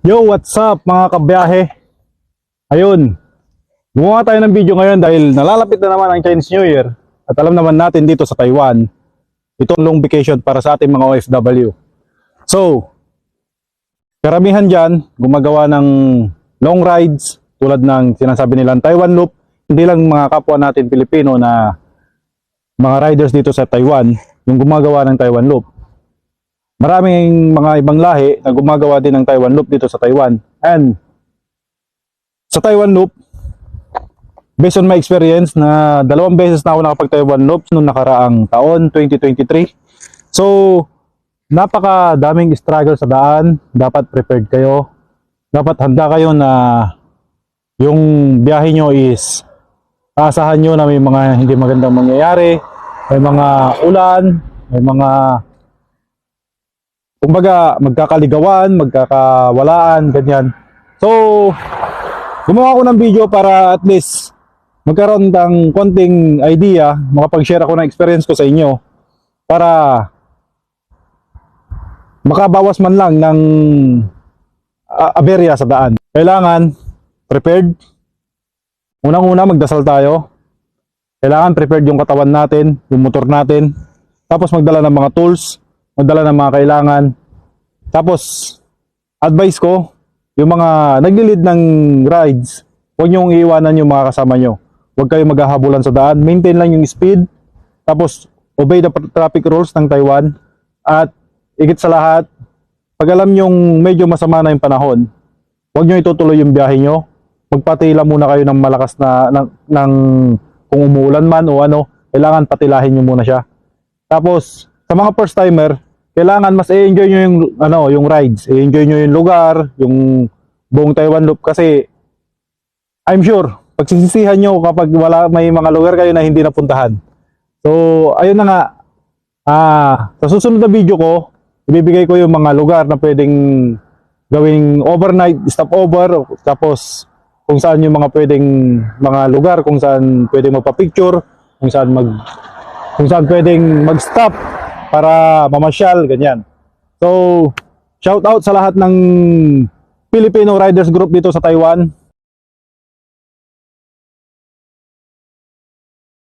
Yo, what's up mga kabiyahe? Ayun, gumawa tayo ng video ngayon dahil nalalapit na naman ang Chinese New Year at alam naman natin dito sa Taiwan, ito long vacation para sa ating mga OFW. So, karamihan dyan gumagawa ng long rides tulad ng sinasabi nilang Taiwan Loop. Hindi lang mga kapwa natin Pilipino na mga riders dito sa Taiwan yung gumagawa ng Taiwan Loop. Maraming mga ibang lahi na gumagawa din ng Taiwan Loop dito sa Taiwan. And sa Taiwan Loop, based on my experience na 2 beses na ako nakapag-Taiwan Loop noong nakaraang taon, 2023. So, napakadaming struggle sa daan. Dapat prepared kayo. Dapat handa kayo na yung biyahe nyo is aasahan nyo na may mga hindi magandang mangyayari. May mga ulan, may mga kumbaga magkakaligawan, magkakawalaan, ganyan. So, gumawa ako ng video para at least magkaroon ng konting idea, makapag-share ako ng experience ko sa inyo para makabawas man lang ng aberya sa daan. Kailangan prepared. Unang-una, magdasal tayo. Kailangan prepared yung katawan natin, yung motor natin. Tapos magdala ng mga tools, magdala ng mga kailangan. Tapos, advice ko, yung mga nagli-lead ng rides, huwag nyong iiwanan yung mga kasama nyo. Huwag kayo maghahabulan sa daan. Maintain lang yung speed. Tapos, obey the traffic rules ng Taiwan. At, higit sa lahat, pag alam nyong medyo masama na yung panahon, huwag nyo itutuloy yung biyahe nyo. Magpatila muna kayo ng malakas na, kung umuulan man o ano, kailangan patilahin nyo muna siya. Tapos, sa mga first timer, kailangan mas i-enjoy nyo yung rides. I-enjoy nyo yung lugar, yung buong Taiwan Loop kasi I'm sure pagsisisihan nyo kapag may mga lugar kayo na hindi napuntahan. So, ayun na nga. Sa susunod na video ko, ibibigay ko yung mga lugar na pwedeng gawing overnight stopover, tapos kung saan yung mga pwedeng mga lugar, kung saan pwedeng magpa-picture, kung saan pwedeng mag-stop para mamasyal, ganyan. So, shout out sa lahat ng Filipino Riders Group dito sa Taiwan.